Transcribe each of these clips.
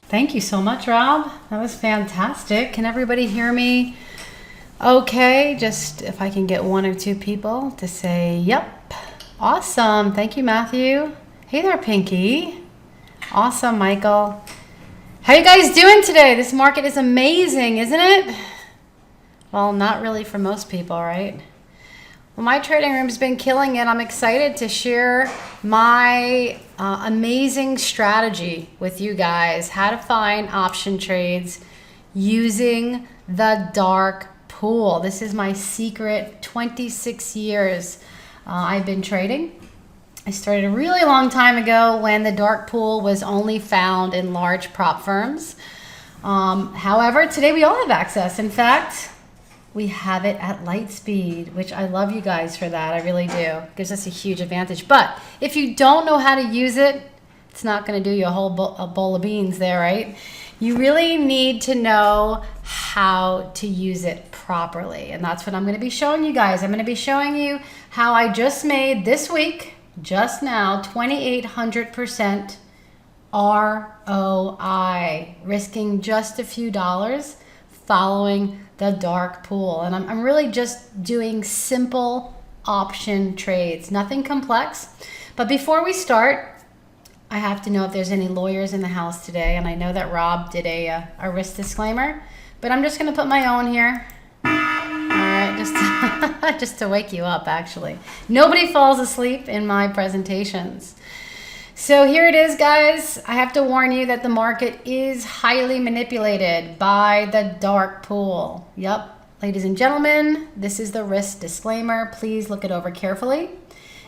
Thank you so much, Rob. That was fantastic. Can everybody hear me okay? Just if I can get one or two people to say, yep. Awesome. Thank you, Matthew. Hey there, Pinky. Awesome, Michael. How you guys doing today? This market is amazing, isn't it? Well, not really for most people, right? Well, my trading room's been killing it. I'm excited to share my amazing strategy with you guys. How to find option trades using the dark pool. This is my secret. 26 years I've been trading. I started a really long time ago when the dark pool was only found in large prop firms. However, today we all have access. In fact, we have it at Lightspeed, which I love you guys for that. I really do. It gives us a huge advantage. But if you don't know how to use it, it's not going to do you a whole bowl of beans there, right? You really need to know how to use it properly. And that's what I'm going to be showing you guys. I'm going to be showing you how I just made this week, just now, 2,800% ROI, risking just a few dollars following the dark pool. And I'm really just doing simple option trades, nothing complex. But before we start, I have to know if there's any lawyers in the house today. And I know that Rob did a risk disclaimer, but I'm just going to put my own here. All right, just to wake you up, actually. Nobody falls asleep in my presentations. So here it is, guys. I have to warn you that the market is highly manipulated by the dark pool. Yep, ladies and gentlemen, this is the risk disclaimer. Please look it over carefully.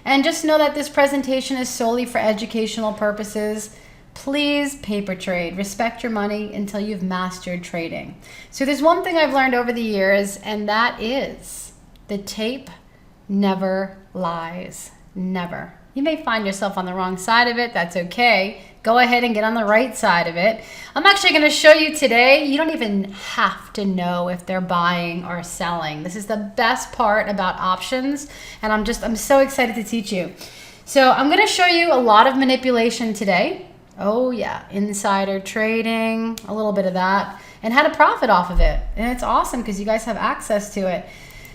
And just know that this presentation is solely for educational purposes. Please paper trade. Respect your money until you've mastered trading. So there's one thing I've learned over the years, and that is the tape never lies. Never. You may find yourself on the wrong side of it. That's okay. Go ahead and get on the right side of it. I'm actually going to show you today. You don't even have to know if they're buying or selling. This is the best part about options, and I'm so excited to teach you. So I'm going to show you a lot of manipulation today. Oh yeah, insider trading, a little bit of that, and how to profit off of it. And it's awesome because you guys have access to it.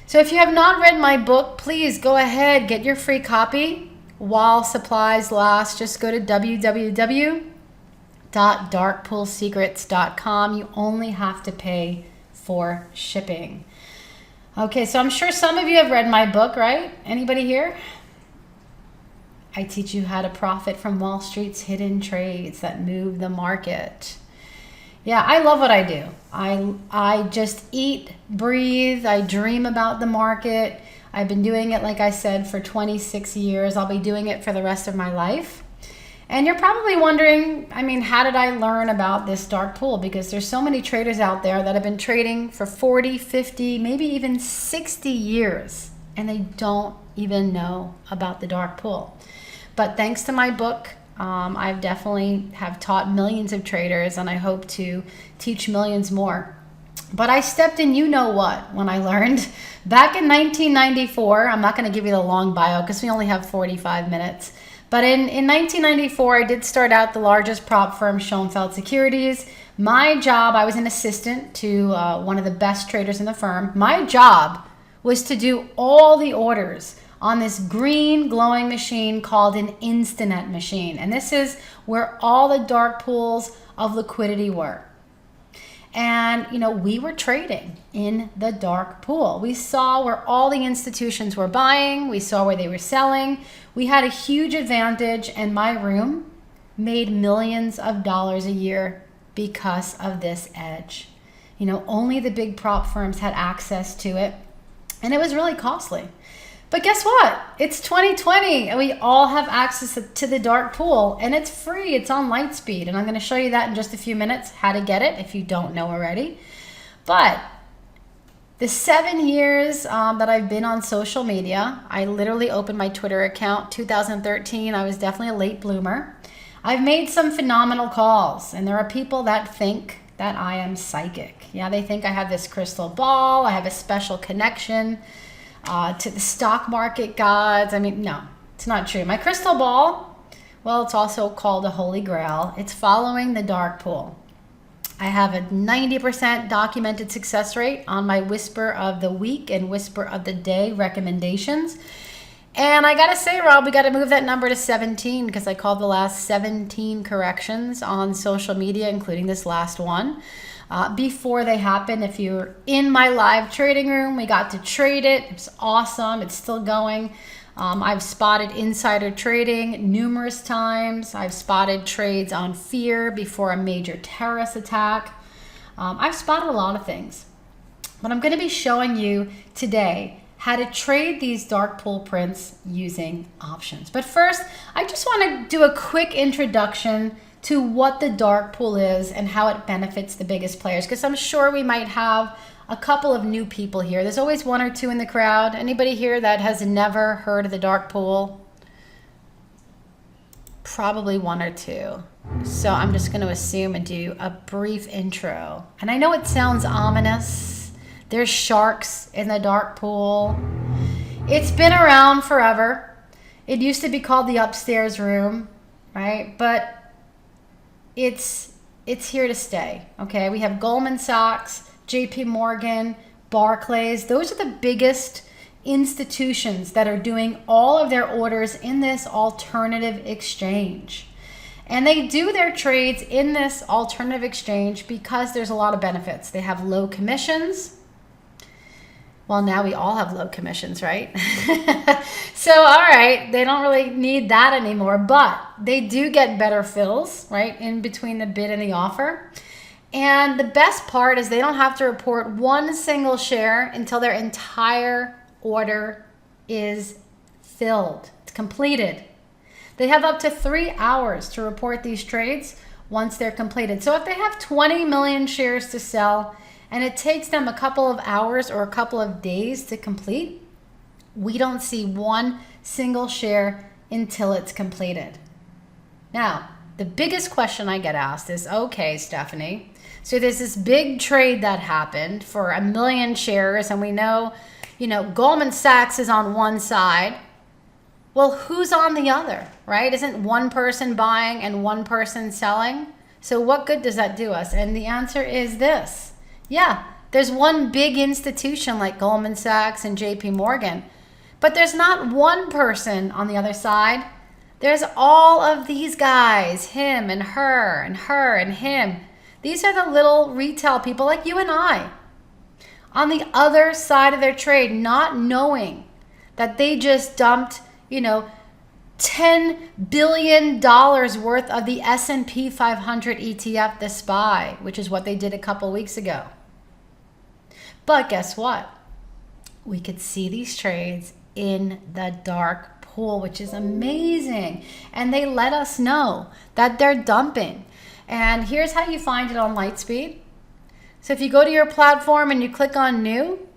So if you have not read my book, please go ahead, get your free copy while supplies last. Just go to www.darkpoolsecrets.com. You only have to pay for shipping. Okay, so I'm sure some of you have read my book, right? Anybody here? I teach you how to profit from Wall Street's hidden trades that move the market. Yeah, I love what I do. I just eat, breathe, I dream about the market. I've been doing it, like I said, for 26 years. I'll be doing it for the rest of my life. And you're probably wondering, how did I learn about this dark pool? Because there's so many traders out there that have been trading for 40, 50, maybe even 60 years, and they don't even know about the dark pool. But thanks to my book, I definitely have taught millions of traders, and I hope to teach millions more. But I stepped in you know what when I learned. Back in 1994, I'm not going to give you the long bio because we only have 45 minutes. But in 1994, I did start out the largest prop firm, Schoenfeld Securities. My job, I was an assistant to one of the best traders in the firm. My job was to do all the orders on this green glowing machine called an Instinet machine. And this is where all the dark pools of liquidity were. And, we were trading in the dark pool. We saw where all the institutions were buying. We saw where they were selling. We had a huge advantage, and my room made millions of dollars a year because of this edge. Only the big prop firms had access to it, and it was really costly. But guess what? It's 2020 and we all have access to the dark pool, and it's free. It's on Lightspeed, and I'm going to show you that in just a few minutes, how to get it if you don't know already. But the 7 years that I've been on social media, I literally opened my Twitter account 2013. I was definitely a late bloomer. I've made some phenomenal calls, and there are people that think that I am psychic. Yeah, they think I have this crystal ball. I have a special connection to the stock market gods. No, it's not true. My crystal ball, well, it's also called a holy grail. It's following the dark pool. I have a 90% documented success rate on my Whisper of the Week and Whisper of the Day recommendations. And I gotta say, Rob, we gotta move that number to 17 because I called the last 17 corrections on social media, including this last one. Before they happen, if you're in my live trading room, we got to trade it. It's awesome. It's still going. I've spotted insider trading numerous times. I've spotted trades on fear before a major terrorist attack. I've spotted a lot of things. But I'm going to be showing you today how to trade these dark pool prints using options. But first, I just want to do a quick introduction to what the dark pool is and how it benefits the biggest players, because I'm sure we might have a couple of new people here. There's always one or two in the crowd. Anybody here that has never heard of the dark pool? Probably one or two. So I'm just going to assume and do a brief intro. And I know it sounds ominous. There's sharks in the dark pool. It's been around forever. It used to be called the upstairs room, right? But it's here to stay, okay? We have Goldman Sachs, JP Morgan, Barclays. Those are the biggest institutions that are doing all of their orders in this alternative exchange. And they do their trades in this alternative exchange because there's a lot of benefits. They have low commissions. Well, now we all have low commissions, right? So, all right, they don't really need that anymore, but they do get better fills, right, in between the bid and the offer. And the best part is they don't have to report one single share until their entire order is filled. It's completed. They have up to 3 hours to report these trades once they're completed. So if they have 20 million shares to sell and it takes them a couple of hours or a couple of days to complete, we don't see one single share until it's completed. Now, the biggest question I get asked is, okay, Stefanie, so there's this big trade that happened for 1 million shares, and we know, Goldman Sachs is on one side. Well, who's on the other, right? Isn't one person buying and one person selling? So what good does that do us? And the answer is this. Yeah, there's one big institution like Goldman Sachs and JP Morgan, but there's not one person on the other side. There's all of these guys, him and her and her and him. These are the little retail people like you and I on the other side of their trade, not knowing that they just dumped, $10 billion worth of the S&P 500 ETF, the SPY, which is what they did a couple weeks ago. But guess what? We could see these trades in the dark pool, which is amazing. And they let us know that they're dumping. And here's how you find it on Lightspeed. So if you go to your platform and you click on new,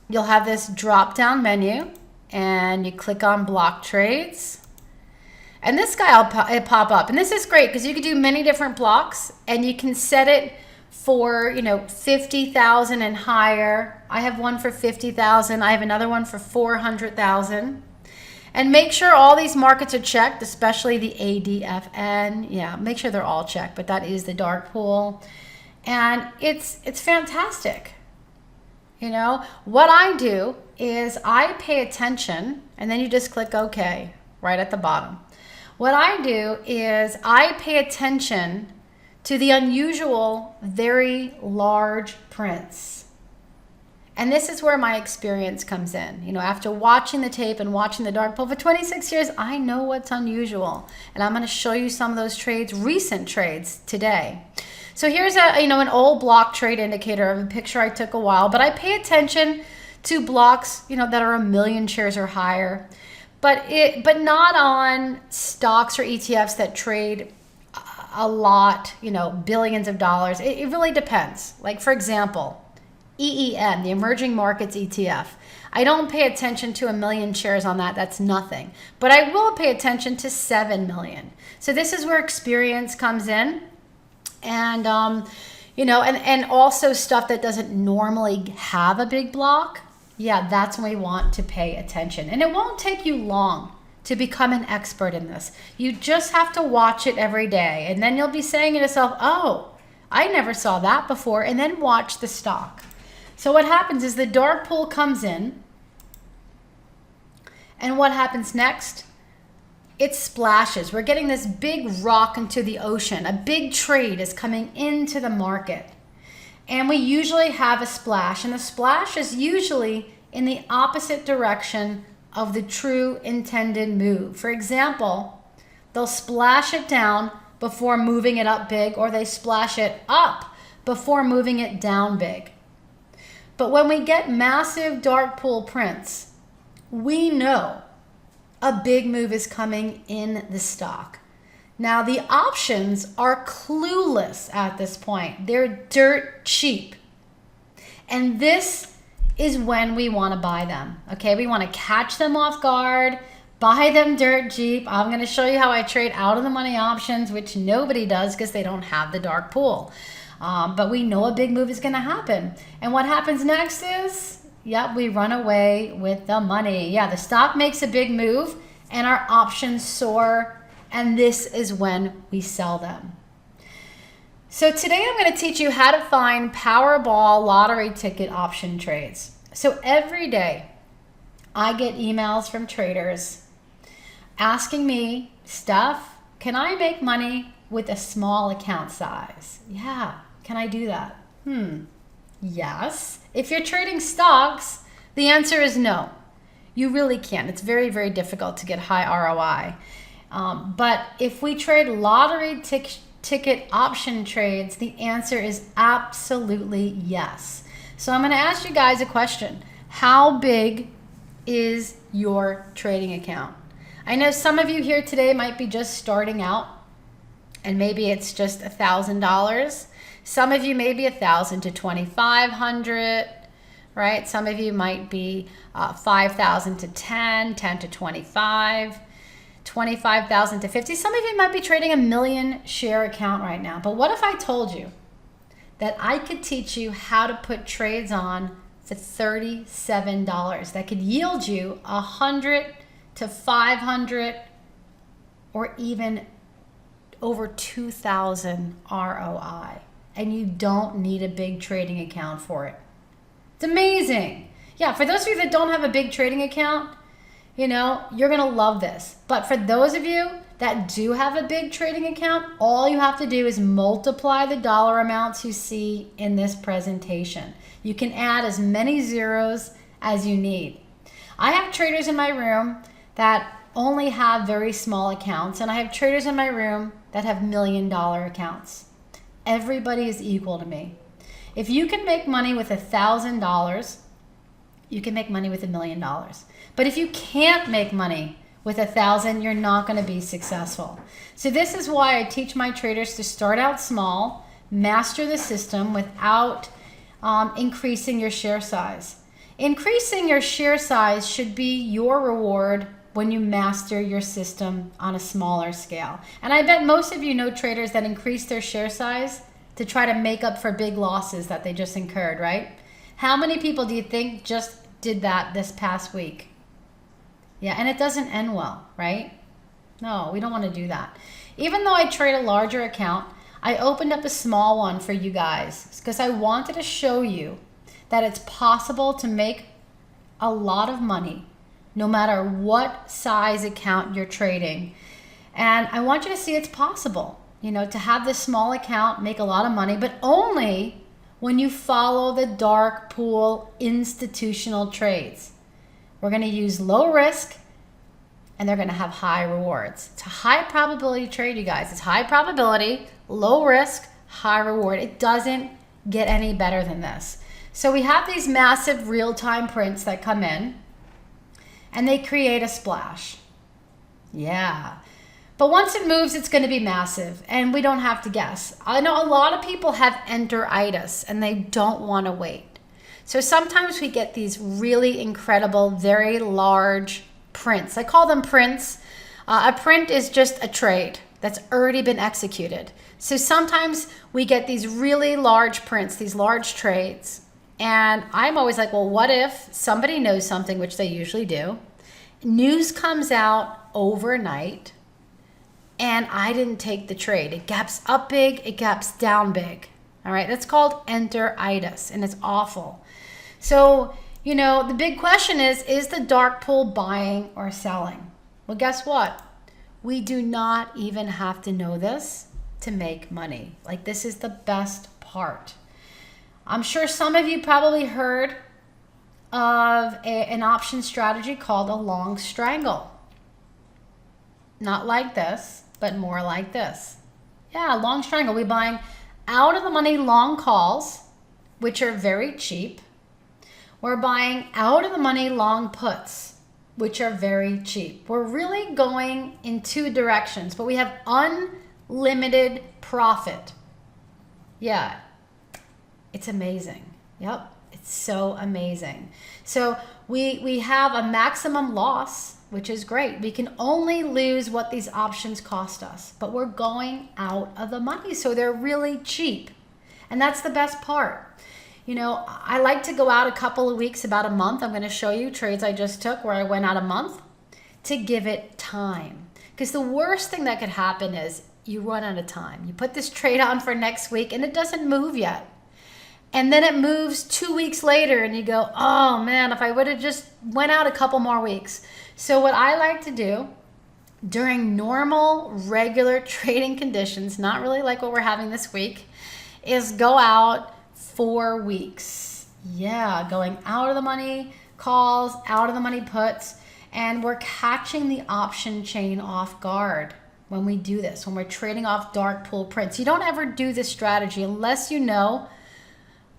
you'll have this drop down menu and you click on block trades. And this guy will pop up. And this is great because you can do many different blocks and you can set it for, 50,000 and higher. I have one for 50,000. I have another one for 400,000. And make sure all these markets are checked, especially the ADFN. Yeah, make sure they're all checked, but that is the dark pool. And it's fantastic. What I do is I pay attention, and then you just click OK right at the bottom. What I do is I pay attention to the unusual, very large prints. And this is where my experience comes in. After watching the tape and watching the dark pool for 26 years, I know what's unusual. And I'm going to show you some of those trades, recent trades today. So here's an old block trade indicator of a picture I took a while, but I pay attention to blocks, that are 1 million shares or higher, but not on stocks or ETFs that trade a lot, billions of dollars. It really depends. Like for example, EEM, the Emerging Markets ETF. I don't pay attention to 1 million shares on that. That's nothing. But I will pay attention to 7 million. So this is where experience comes in. And, and also stuff that doesn't normally have a big block. Yeah, that's when we want to pay attention. And it won't take you long to become an expert in this. You just have to watch it every day. And then you'll be saying to yourself, oh, I never saw that before. And then watch the stock. So what happens is the dark pool comes in. And what happens next? It splashes. We're getting this big rock into the ocean. A big trade is coming into the market. And we usually have a splash. And the splash is usually in the opposite direction of the true intended move. For example, they'll splash it down before moving it up big, or they splash it up before moving it down big. But when we get massive dark pool prints, we know a big move is coming in the stock. Now the options are clueless at this point. They're dirt cheap. And this is when we want to buy them. Okay, we want to catch them off guard, buy them dirt cheap. I'm going to show you how I trade out of the money options, which nobody does because they don't have the dark pool. But we know a big move is going to happen. And what happens next is, yep, we run away with the money. Yeah, the stock makes a big move and our options soar, and this is when we sell them. So today I'm going to teach you how to find Powerball lottery ticket option trades. So every day I get emails from traders asking me, Steph, can I make money with a small account size? Yeah, can I do that? Yes. If you're trading stocks, the answer is no. You really can't. It's very, very difficult to get high ROI. But if we trade lottery ticket option trades, the answer is absolutely yes. So I'm going to ask you guys a question. How big is your trading account? I know some of you here today might be just starting out, and maybe it's just $1,000. Some of you maybe $1,000 to $2,500, right? Some of you might be 5,000 to 10, 10 to 25. 25,000 to 50. Some of you might be trading a 1 million share account right now. But what if I told you that I could teach you how to put trades on for $37 that could yield you 100 to 500 or even over 2,000 ROI, and you don't need a big trading account for it? It's amazing. Yeah, for those of you that don't have a big trading account, you know, you're going to love this. But for those of you that do have a big trading account, all you have to do is multiply the dollar amounts you see in this presentation. You can add as many zeros as you need. I have traders in my room that only have very small accounts, and I have traders in my room that have $1 million accounts. Everybody is equal to me. If you can make money with $1,000, you can make money with $1 million. But if you can't make money with 1,000, you're not going to be successful. So this is why I teach my traders to start out small, master the system without increasing your share size. Increasing your share size should be your reward when you master your system on a smaller scale. And I bet most of you know traders that increase their share size to try to make up for big losses that they just incurred, right? How many people do you think just did that this past week? Yeah, and it doesn't end well, right? No, we don't want to do that. Even though I trade a larger account, I opened up a small one for you guys because I wanted to show you that it's possible to make a lot of money no matter what size account you're trading. And I want you to see it's possible, you know, to have this small account, make a lot of money, but only when you follow the dark pool institutional trades. We're going to use low risk and they're going to have high rewards. It's a high probability trade, you guys. It's high probability, low risk, high reward. It doesn't get any better than this. So we have these massive real-time prints that come in and they create a splash. Yeah. But once it moves, it's going to be massive and we don't have to guess. I know a lot of people have enteritis and they don't want to wait. So sometimes we get these really incredible, very large prints. I call them prints. A print is just a trade that's already been executed. So sometimes we get these really large prints, these large trades. And I'm always like, well, what if somebody knows something, which they usually do, news comes out overnight and I didn't take the trade. It gaps up big, it gaps down big. All right, that's called enteritis, and it's awful. So, you know, the big question is the dark pool buying or selling? Well, guess what? We do not even have to know this to make money. Like, this is the best part. I'm sure some of you probably heard of an option strategy called a long strangle. Not like this, but more like this. Yeah, long strangle. We're buying out of the money long calls, which are very cheap. We're buying out of the money long puts, which are very cheap. We're really going in two directions, but we have unlimited profit. Yeah, it's amazing. Yep, it's so amazing. So we have a maximum loss, which is great. We can only lose what these options cost us, but we're going out of the money, so they're really cheap. And that's the best part. You know, I like to go out a couple of weeks, about a month. I'm going to show you trades I just took where I went out a month to give it time. Because the worst thing that could happen is you run out of time. You put this trade on for next week and it doesn't move yet. And then it moves 2 weeks later and you go, oh man, if I would have just went out a couple more weeks. So what I like to do during normal, regular trading conditions, not really like what we're having this week, is go out 4 weeks. Yeah, going out of the money calls, out of the money puts, and we're catching the option chain off guard when we do this, when we're trading off dark pool prints. You don't ever do this strategy unless you know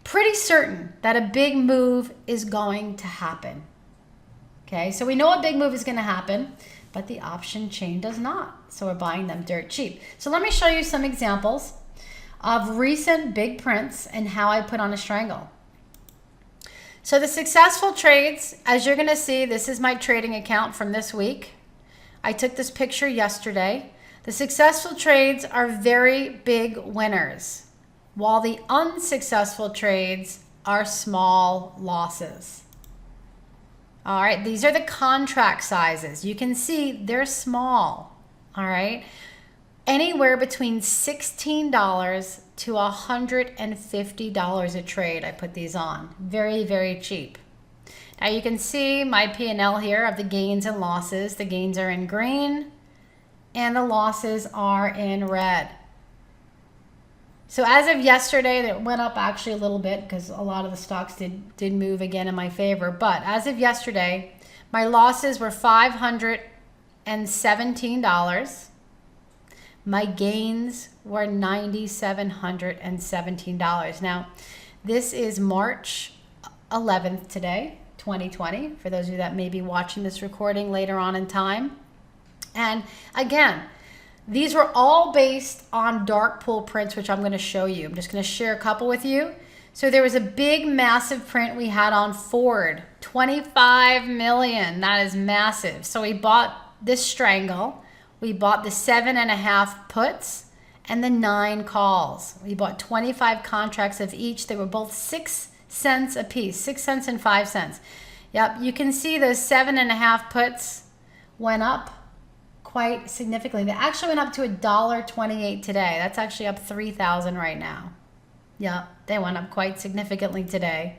pretty certain that a big move is going to happen. Okay, so we know a big move is going to happen, but the option chain does not. So we're buying them dirt cheap. So let me show you some examples of recent big prints and how I put on a strangle. So the successful trades, as you're going to see, this is my trading account from this week. I took this picture yesterday. The successful trades are very big winners, while the unsuccessful trades are small losses. All right, these are the contract sizes. You can see they're small, all right? Anywhere between $16 to $150 a trade, I put these on. Very, very cheap. Now you can see my P&L here of the gains and losses. The gains are in green and the losses are in red. So as of yesterday, it went up actually a little bit because a lot of the stocks did move again in my favor. But as of yesterday, my losses were $517. My gains were $9,717. Now, this is March 11th today, 2020, for those of you that may be watching this recording later on in time. And again, these were all based on dark pool prints, which I'm going to show you. I'm just going to share a couple with you. So there was a big, massive print we had on Ford, 25 million. That is massive. So we bought this strangle. We bought the 7.5 puts and the 9 calls. We bought 25 contracts of each. They were both 6 cents a piece, 6 cents and 5 cents. Yep, you can see those 7.5 puts went up quite significantly. They actually went up to $1.28 today. That's actually up 3,000 right now. Yeah, they went up quite significantly today.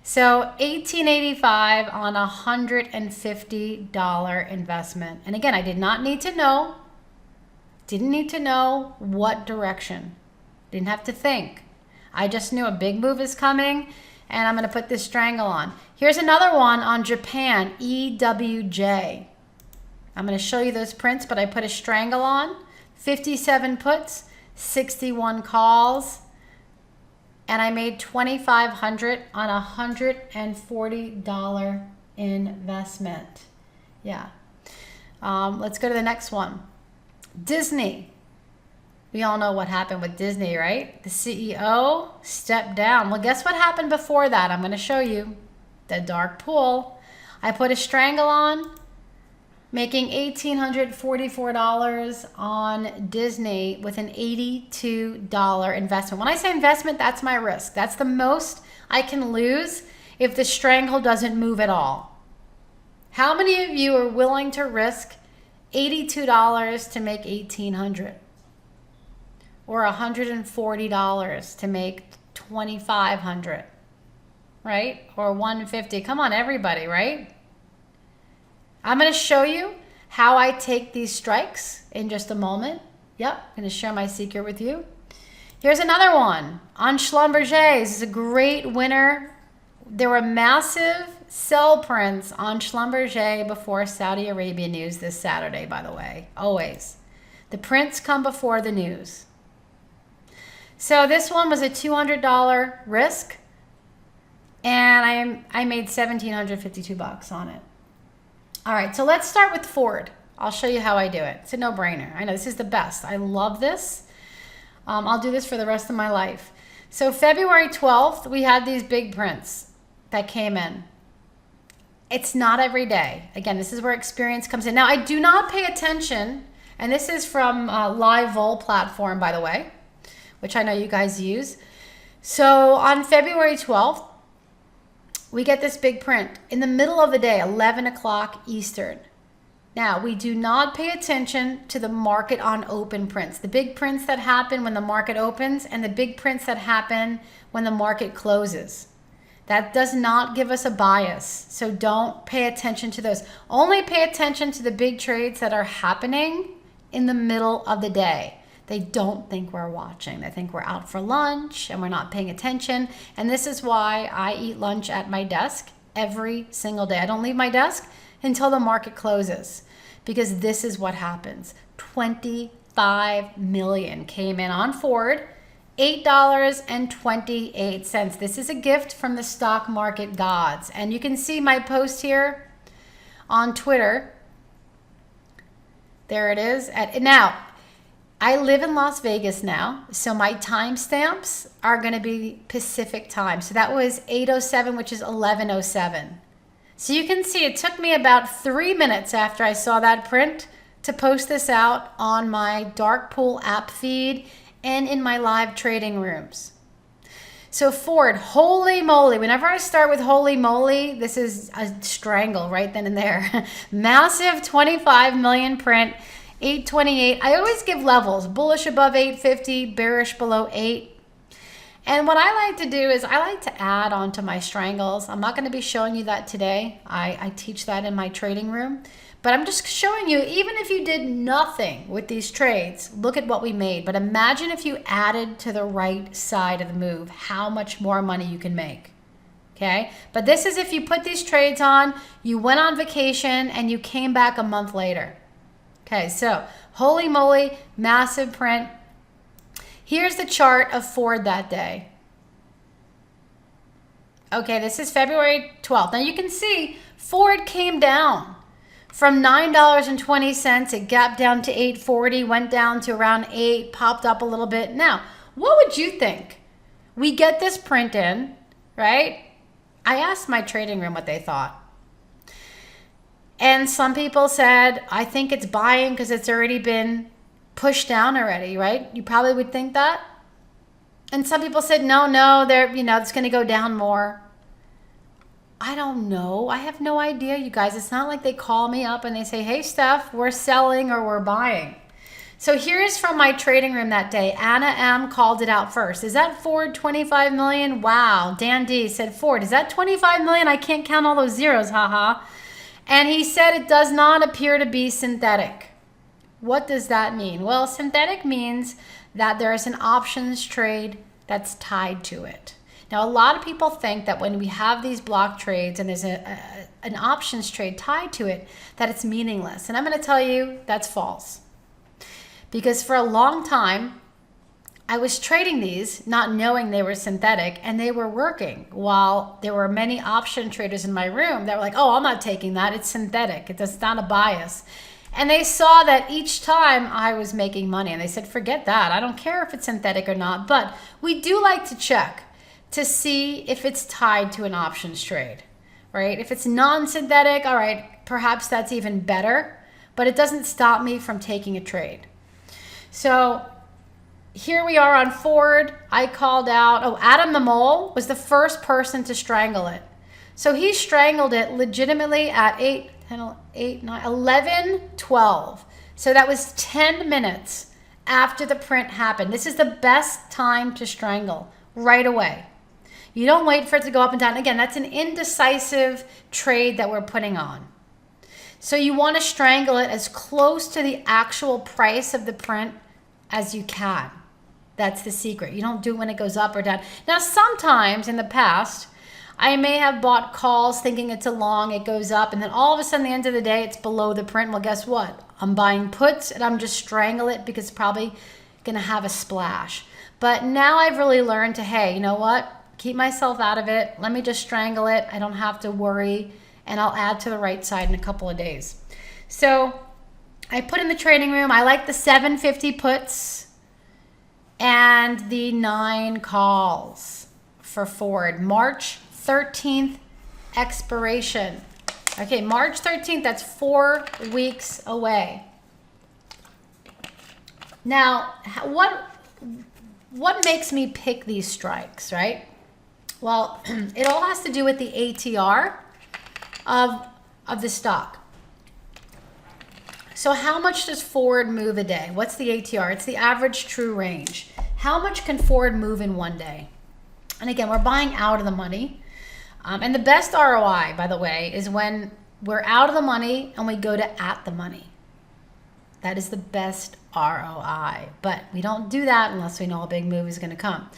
So $18.85 on a $150 investment. And again, I did not need to know, didn't need to know what direction. Didn't have to think. I just knew a big move is coming and I'm going to put this strangle on. Here's another one on Japan, EWJ. I'm going to show you those prints, but I put a strangle on, 57 puts, 61 calls, and I made $2,500 on a $140 investment. Yeah. Let's go to the next one. Disney. We all know what happened with Disney, right? The CEO stepped down. Well, guess what happened before that? I'm going to show you the dark pool. I put a strangle on, making $1,844 on Disney with an $82 investment. When I say investment, that's my risk. That's the most I can lose if the strangle doesn't move at all. How many of you are willing to risk $82 to make $1,800? Or $140 to make $2,500, right? Or $150. Come on, everybody, right? I'm going to show you how I take these strikes in just a moment. Yep, I'm going to share my secret with you. Here's another one on Schlumberger. This is a great winner. There were massive sell prints on Schlumberger before Saudi Arabia news this Saturday, by the way. Always. The prints come before the news. So this one was a $200 risk, and I made $1,752 on it. All right, so let's start with Ford. I'll show you how I do it. It's a no-brainer. I know this is the best. I love this. I'll do this for the rest of my life. So February 12th, we had these big prints that came in. It's not every day. Again, this is where experience comes in. Now, I do not pay attention, and this is from Live Vol platform, by the way, which I know you guys use. So on February 12th, we get this big print in the middle of the day, 11 o'clock Eastern. Now, we do not pay attention to the market on open prints, the big prints that happen when the market opens and the big prints that happen when the market closes. That does not give us a bias, so don't pay attention to those. Only pay attention to the big trades that are happening in the middle of the day. They don't think we're watching. They think we're out for lunch and we're not paying attention. And this is why I eat lunch at my desk every single day. I don't leave my desk until the market closes, because this is what happens. 25 million came in on Ford, $8.28. This is a gift from the stock market gods. And you can see my post here on Twitter. There it is. Now, I live in Las Vegas now, so my timestamps are going to be Pacific time. So that was 8:07, which is 11:07. So you can see it took me about 3 minutes after I saw that print to post this out on my Dark Pool app feed and in my live trading rooms. So Ford, holy moly. Whenever I start with holy moly, this is a strangle right then and there. Massive 25 million print. 828. I always give levels, bullish above 850, bearish below 8. And what I like to do is I like to add onto my strangles. I'm not going to be showing you that today. I teach that in my trading room. But I'm just showing you, even if you did nothing with these trades, look at what we made. But imagine if you added to the right side of the move, how much more money you can make. Okay? But this is if you put these trades on, you went on vacation, and you came back a month later. Okay, so holy moly, massive print. Here's the chart of Ford that day. Okay, this is February 12th. Now you can see Ford came down from $9.20. It gapped down to $8.40, went down to around $8, popped up a little bit. Now, what would you think? We get this print in, right? I asked my trading room what they thought. And some people said, I think it's buying because it's already been pushed down already, right? You probably would think that. And some people said, no, it's going to go down more. I don't know. I have no idea, you guys. It's not like they call me up and they say, hey, Steph, we're selling or we're buying. So here's from my trading room that day. Anna M called it out first. Is that Ford 25 million? Wow. Dan D said, Ford, is that 25 million? I can't count all those zeros, haha. And he said it does not appear to be synthetic. What does that mean? Well, synthetic means that there is an options trade that's tied to it. Now, a lot of people think that when we have these block trades and there's an options trade tied to it, that it's meaningless. And I'm going to tell you that's false. Because for a long time, I was trading these not knowing they were synthetic, and they were working, while there were many option traders in my room that were like, oh, I'm not taking that. It's synthetic. It's not a bias. And they saw that each time I was making money, and they said, forget that. I don't care if it's synthetic or not. But we do like to check to see if it's tied to an options trade, right? If it's non-synthetic, all right, perhaps that's even better, but it doesn't stop me from taking a trade. So here we are on Ford. I called out, Adam the Mole was the first person to strangle it. So he strangled it legitimately at 10, 8, 9, 11, 12. So that was 10 minutes after the print happened. This is the best time to strangle, right away. You don't wait for it to go up and down. Again, that's an indecisive trade that we're putting on. So you want to strangle it as close to the actual price of the print as you can. That's the secret. You don't do it when it goes up or down. Now, sometimes in the past, I may have bought calls thinking it's a long, it goes up, and then all of a sudden, at the end of the day, it's below the print. Well, guess what? I'm buying puts, and I'm just strangle it because it's probably going to have a splash. But now I've really learned to, hey, you know what? Keep myself out of it. Let me just strangle it. I don't have to worry, and I'll add to the right side in a couple of days. So I put in the trading room. I like the 750 puts and the 9 calls for forward. March 13th expiration. Okay, March 13th, that's 4 weeks away. Now, what makes me pick these strikes, right? Well, it all has to do with the ATR of the stock. So how much does forward move a day? What's the ATR? It's the average true range. How much can forward move in one day? And again, we're buying out of the money. And the best ROI, by the way, is when we're out of the money and we go to at the money. That is the best ROI. But we don't do that unless we know a big move is going to come.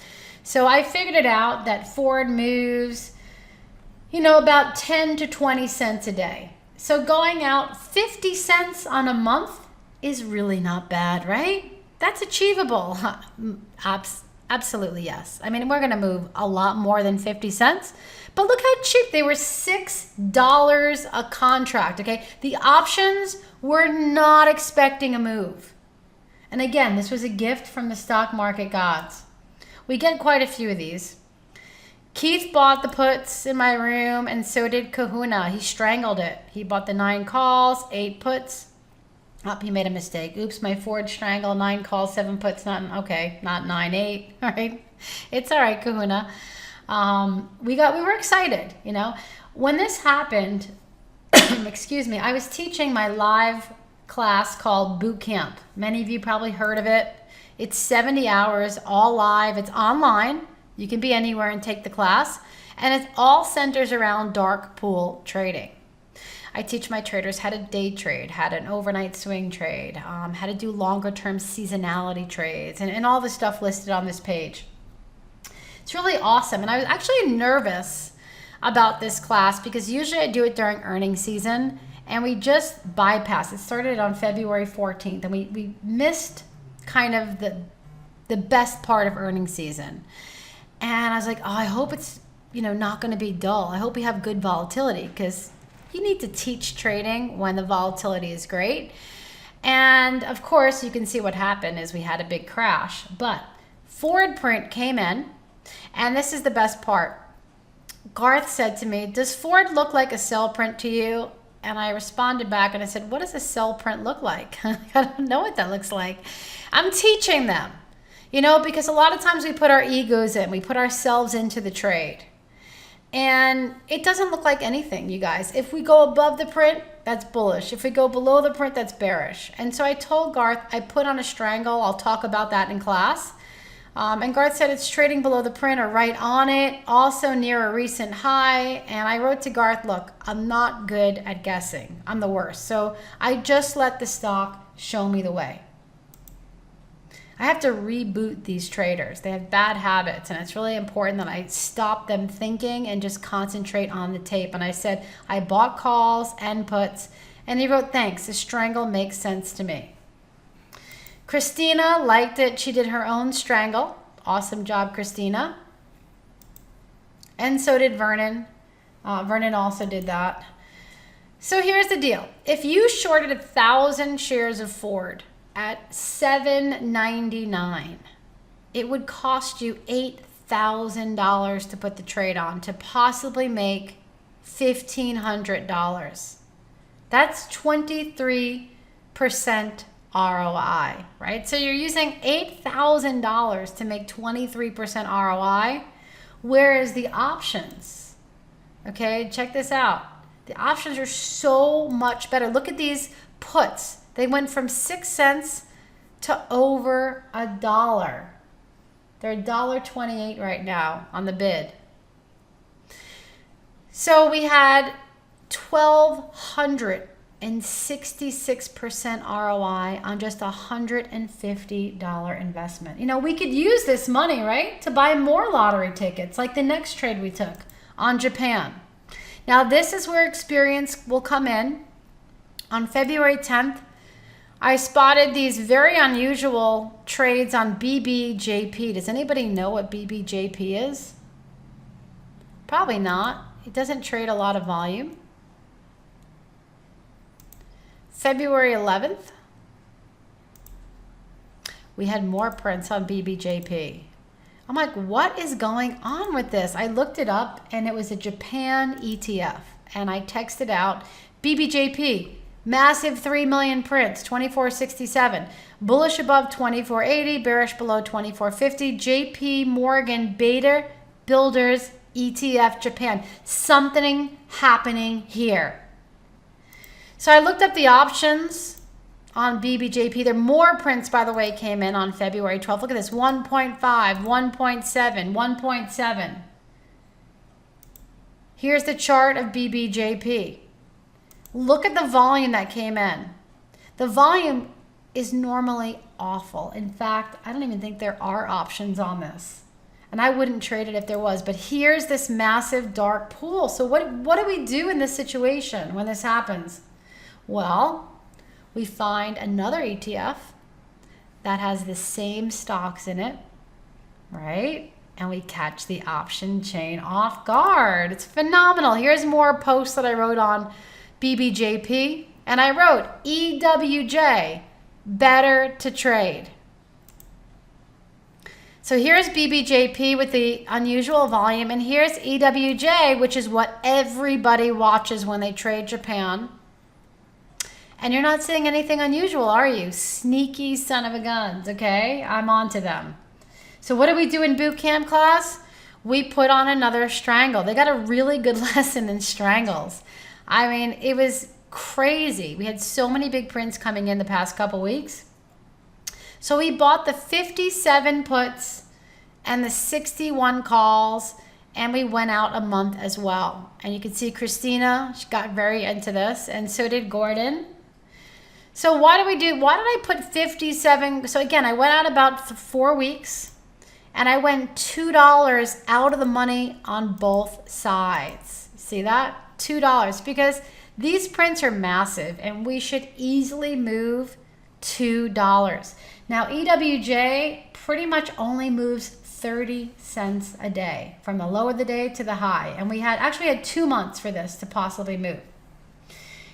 So I figured it out that forward moves, about 10 to 20 cents a day. So going out 50 cents on a month is really not bad, right? That's achievable. Absolutely, yes. I mean, we're going to move a lot more than 50 cents. But look how cheap. They were $6 a contract, okay? The options were not expecting a move. And again, this was a gift from the stock market gods. We get quite a few of these. Keith bought the puts in my room, and so did Kahuna. He strangled it. He bought the 9 calls, 8 puts. Oh, he made a mistake. Oops, my forward strangle, 9 calls, 7 puts. Not 9, 8. All right, it's all right, Kahuna. We were excited, When this happened, excuse me, I was teaching my live class called Boot Camp. Many of you probably heard of it. It's 70 hours, all live. It's online. You can be anywhere and take the class. And it all centers around dark pool trading. I teach my traders how to day trade, how to an overnight swing trade, how to do longer term seasonality trades, and all the stuff listed on this page. It's really awesome. And I was actually nervous about this class because usually I do it during earnings season, and we just bypassed. It started on February 14th, and we missed kind of the best part of earnings season. And I was like, oh, I hope it's not going to be dull. I hope we have good volatility, because you need to teach trading when the volatility is great. And of course, you can see what happened is we had a big crash. But forward print came in, and this is the best part. Garth said to me, does forward look like a sell print to you? And I responded back and I said, what does a sell print look like? I don't know what that looks like. I'm teaching them, because a lot of times we put our egos in, we put ourselves into the trade. And it doesn't look like anything, you guys. If we go above the print, that's bullish. If we go below the print, that's bearish. And so I told Garth, I put on a strangle. I'll talk about that in class. And Garth said it's trading below the print or right on it, also near a recent high. And I wrote to Garth, look, I'm not good at guessing. I'm the worst. So I just let the stock show me the way. I have to reboot these traders. They have bad habits, and it's really important that I stop them thinking and just concentrate on the tape. And I said, I bought calls and puts, and he wrote, thanks, the strangle makes sense to me. Christina liked it. She did her own strangle. Awesome job, Christina. And so did Vernon. Vernon also did that. So here's the deal. If you shorted 1,000 shares of Ford at $7.99, it would cost you $8,000 to put the trade on to possibly make $1,500. That's 23% ROI, right? So you're using $8,000 to make 23% ROI, whereas the options, okay, check this out. The options are so much better. Look at these puts. They went from 6 cents to over $1. They're $1.28 right now on the bid. So we had 1,266% ROI on just $150 investment. You know, we could use this money, right, to buy more lottery tickets, like the next trade we took on Japan. Now, this is where experience will come in. On February 10th, I spotted these very unusual trades on BBJP. Does anybody know what BBJP is? Probably not. It doesn't trade a lot of volume. February 11th, we had more prints on BBJP. I'm like, what is going on with this? I looked it up and it was a Japan ETF. And I texted out, BBJP, massive 3 million prints, 2467. Bullish above 2480, bearish below 2450. JP Morgan Beta Builders ETF Japan. Something happening here. So I looked up the options on BBJP. There more prints, by the way, came in on February 12th. Look at this, 1.5, 1.7, 1.7. Here's the chart of BBJP. Look at the volume that came in. The volume is normally awful. In fact, I don't even think there are options on this. And I wouldn't trade it if there was. But here's this massive dark pool. So what do we do in this situation when this happens? Well, we find another ETF that has the same stocks in it, right? And we catch the option chain off guard. It's phenomenal. Here's more posts that I wrote on BBJP. And I wrote, EWJ, better to trade. So here's BBJP with the unusual volume. And here's EWJ, which is what everybody watches when they trade Japan. And you're not seeing anything unusual, are you? Sneaky son of a guns, okay? I'm on to them. So what do we do in boot camp class? We put on another strangle. They got a really good lesson in strangles. I mean, it was crazy. We had so many big prints coming in the past couple weeks. So we bought the 57 puts and the 61 calls, and we went out a month as well. And you can see Christina, she got very into this, and so did Gordon. So why did I put 57? So again, I went out about 4 weeks and I went $2 out of the money on both sides. See that? $2, because these prints are massive and we should easily move $2. Now EWJ pretty much only moves 30 cents a day from the low of the day to the high. And we actually had 2 months for this to possibly move.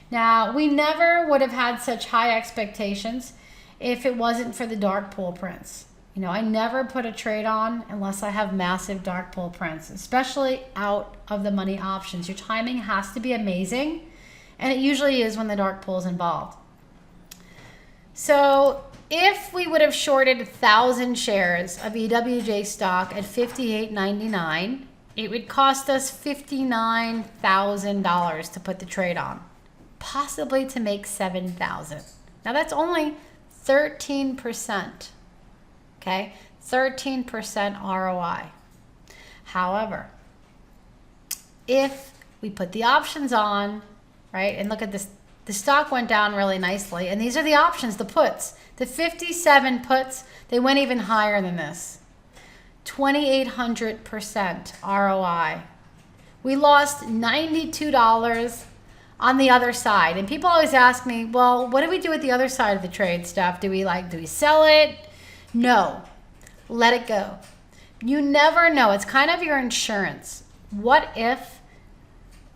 Now, we never would have had such high expectations if it wasn't for the dark pool prints. You know, I never put a trade on unless I have massive dark pool prints, especially out of the money options. Your timing has to be amazing, and it usually is when the dark pool is involved. So if we would have shorted 1,000 shares of EWJ stock at $58.99, it would cost us $59,000 to put the trade on. Possibly to make $7,000. Now that's only 13%, okay? 13% ROI. However, if we put the options on, right, and look at this, the stock went down really nicely, and these are the options, the puts. The 57 puts, they went even higher than this. 2,800% ROI. We lost $92 on the other side. And people always ask me, well, what do we do with the other side of the trade stuff? Do we sell it? No, let it go. You never know. It's kind of your insurance. What if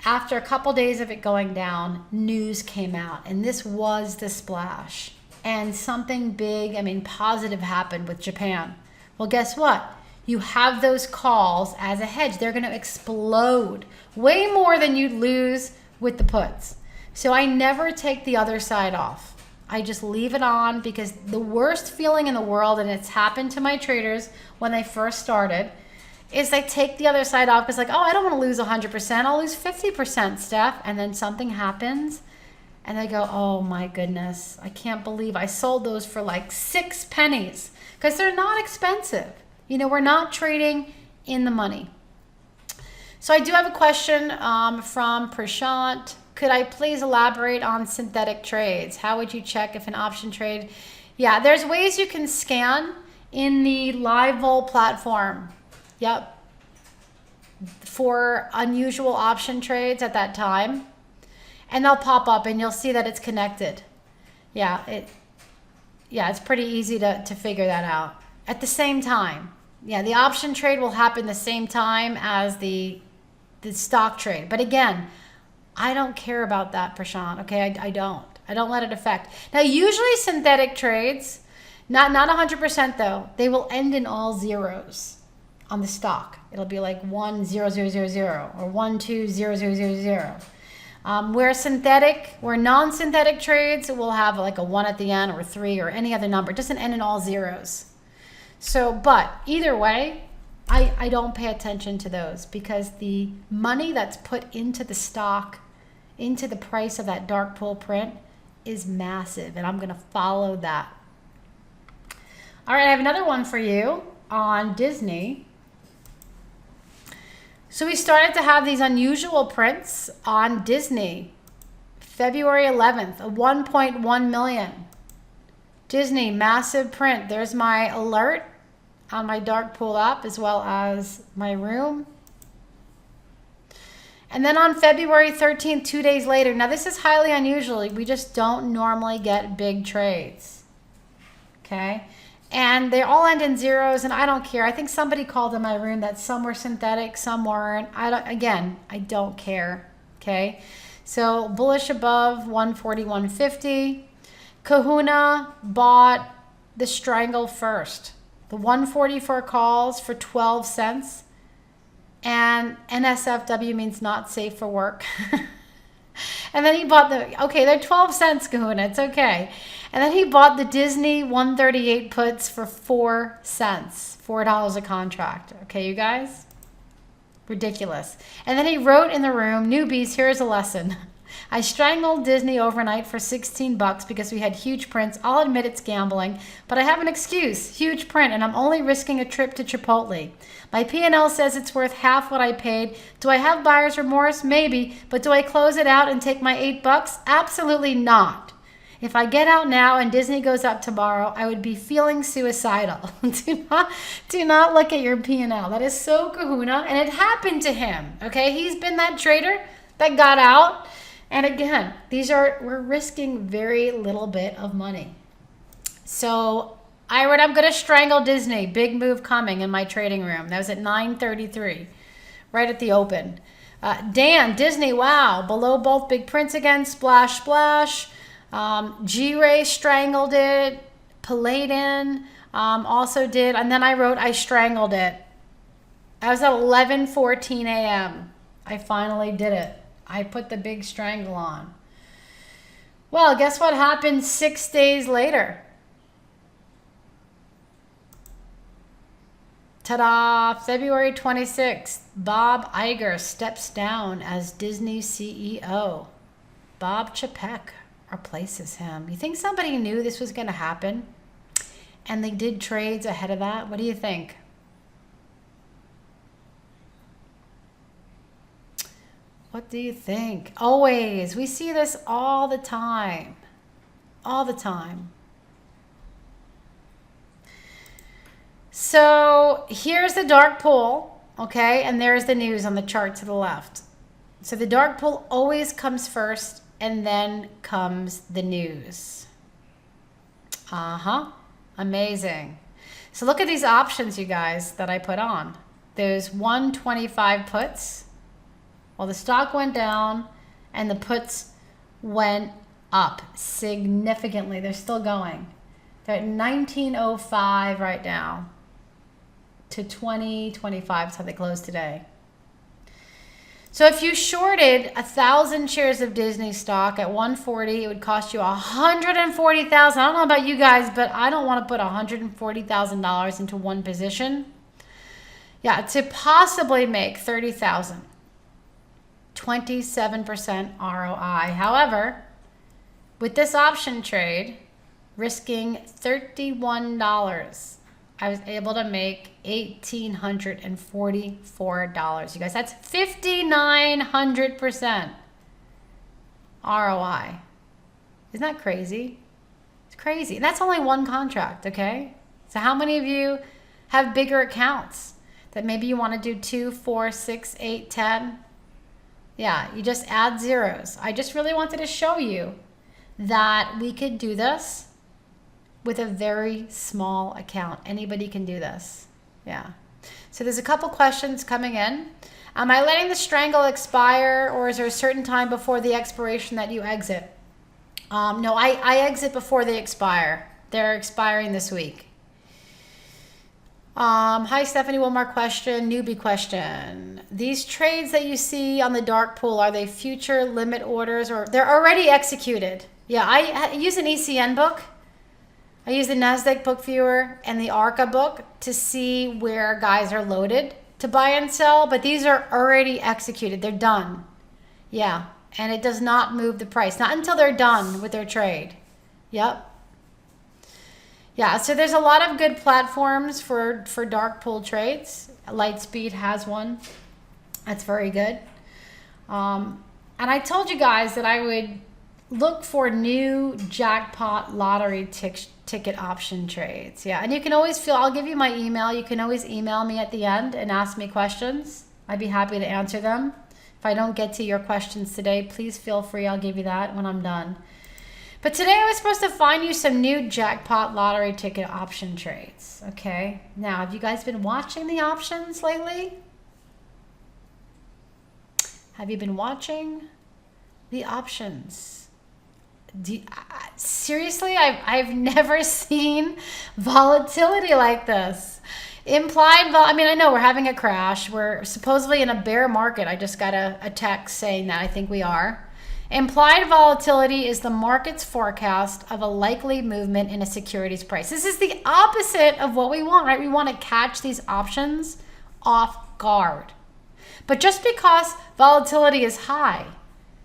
after a couple days of it going down, news came out and this was the splash and something big, positive happened with Japan? Well, guess what? You have those calls as a hedge. They're going to explode way more than you'd lose with the puts. So I never take the other side off. I just leave it on, because the worst feeling in the world, and it's happened to my traders when they first started, is they take the other side off because like, oh, I don't want to lose 100%. I'll lose 50%, Steph. And then something happens and they go, oh my goodness, I can't believe I sold those for like 6 pennies because they're not expensive. You know, we're not trading in the money. So I do have a question from Prashant. Could I please elaborate on synthetic trades? How would you check if an option trade? Yeah, there's ways you can scan in the live vol platform. Yep. For unusual option trades at that time. And they'll pop up and you'll see that it's connected. Yeah, it's pretty easy to figure that out. At the same time. Yeah, the option trade will happen the same time as the stock trade. But again, I don't care about that, Prashant. Okay, I don't let it affect. Now, usually synthetic trades, not 100% though, they will end in all zeros on the stock. It'll be like 10000 or 120000. Where non-synthetic trades will have like a 1 at the end or 3 or any other number. It doesn't end in all zeros. So, but either way, I don't pay attention to those because the money that's put into the stock, into the price of that dark pool print is massive, and I'm going to follow that. All right, I have another one for you on Disney. So we started to have these unusual prints on Disney. February 11th, a 1.1 million. Disney, massive print. There's my alert on my dark pool app as well as my room. And then on February 13th, 2 days later, now this is highly unusual. We just don't normally get big trades. Okay? And they all end in zeros, and I don't care. I think somebody called in my room that some were synthetic, some weren't. I don't care. Okay? So bullish above 140, 150. Kahuna bought the strangle first. The 144 calls for 12 cents. And NSFW means not safe for work. And then he bought they're 12 cents, Kahuna, it's okay. And then he bought the Disney 138 puts for 4 cents, $4 a contract. Okay, you guys? Ridiculous. And then he wrote in the room, newbies, here's a lesson. I strangled Disney overnight for 16 bucks because we had huge prints. I'll admit it's gambling, but I have an excuse. Huge print, and I'm only risking a trip to Chipotle. My P&L says it's worth half what I paid. Do I have buyer's remorse? Maybe, but do I close it out and take my 8 bucks? Absolutely not. If I get out now and Disney goes up tomorrow, I would be feeling suicidal. do not look at your P&L. That is so Kahuna, and it happened to him. Okay, he's been that trader that got out. And again, we're risking very little bit of money. So I wrote, I'm going to strangle Disney. Big move coming in my trading room. That was at 9:33, right at the open. Dan, Disney, wow. Below both big prints again. Splash, splash. G-Ray strangled it. Paladin also did. And then I wrote, I strangled it. I was at 11:14 a.m. I finally did it. I put the big strangle on. Well, guess what happened 6 days later? Ta-da! February 26th, Bob Iger steps down as Disney CEO. Bob Chapek replaces him. You think somebody knew this was going to happen? And they did trades ahead of that? What do you think? What do you think? Always. We see this all the time. All the time. So here's the dark pool, okay? And there's the news on the chart to the left. So the dark pool always comes first, and then comes the news. Amazing. So look at these options, you guys, that I put on. There's 125 puts. Well, the stock went down and the puts went up significantly. They're still going. They're at 1905 right now to 2025. That's how they closed today. So if you shorted 1,000 shares of Disney stock at 140, it would cost you $140,000. I don't know about you guys, but I don't want to put $140,000 into one position. Yeah, to possibly make 30,000. 27% ROI. However, with this option trade, risking $31, I was able to make $1,844. You guys, that's 5,900% ROI. Isn't that crazy? It's crazy. And that's only one contract, okay? So how many of you have bigger accounts that maybe you want to do 2, 4, 6, 8, 10? Yeah, you just add zeros. I just really wanted to show you that we could do this with a very small account. Anybody can do this. Yeah. So there's a couple questions coming in. Am I letting the strangle expire, or is there a certain time before the expiration that you exit? No, I exit before they expire. They're expiring this week. Hi, Stephanie. One more question. Newbie question. These trades that you see on the dark pool, are they future limit orders, or they're already executed? Yeah, I use an ECN book. I use the NASDAQ book viewer and the ARCA book to see where guys are loaded to buy and sell, but these are already executed. They're done. Yeah, and it does not move the price, not until they're done with their trade. Yep. Yeah, so there's a lot of good platforms for dark pool trades. Lightspeed has one. That's very good. And I told you guys that I would look for new jackpot lottery ticket option trades. Yeah, and you can always I'll give you my email. You can always email me at the end and ask me questions. I'd be happy to answer them. If I don't get to your questions today, please feel free. I'll give you that when I'm done. But today I was supposed to find you some new jackpot lottery ticket option trades. Okay, now have you guys been watching the options lately? Have you been watching the options? Seriously, I've never seen volatility like this. I mean, I know we're having a crash. We're supposedly in a bear market. I just got a text saying that. I think we are. Implied volatility is the market's forecast of a likely movement in a security's price. This is the opposite of what we want, right? We want to catch these options off guard. But just because volatility is high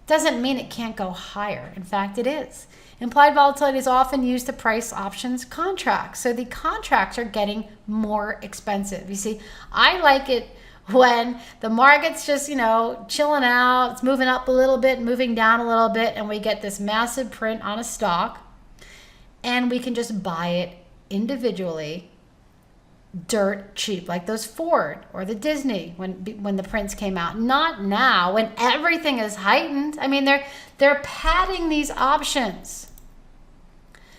doesn't mean it can't go higher. In fact, it is. Implied volatility is often used to price options contracts. So the contracts are getting more expensive. You see, I like it when the market's just, chilling out, it's moving up a little bit, moving down a little bit, and we get this massive print on a stock, and we can just buy it individually dirt cheap, like those Ford or the Disney when the prints came out. Not now when everything is heightened. I mean, they're padding these options.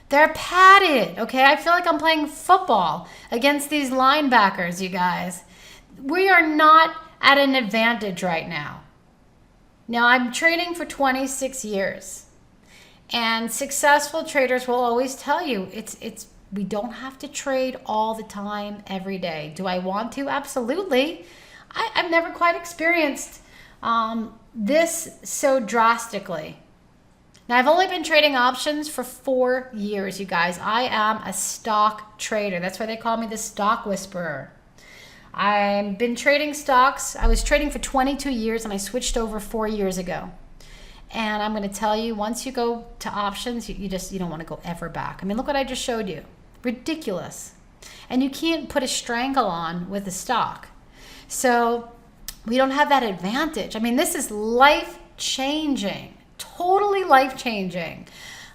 They're padded, okay? I feel like I'm playing football against these linebackers, you guys. We are not at an advantage right now. Now, I'm trading for 26 years, and successful traders will always tell you we don't have to trade all the time, every day. Do I want to? Absolutely. I've never quite experienced this so drastically. Now, I've only been trading options for 4 years, you guys. I am a stock trader. That's why they call me the stock whisperer. I've been trading stocks. I was trading for 22 years, and I switched over 4 years ago. And I'm going to tell you, once you go to options, you don't want to go ever back. I mean, look what I just showed you. Ridiculous. And you can't put a strangle on with a stock. So we don't have that advantage. I mean, this is life-changing. Totally life-changing.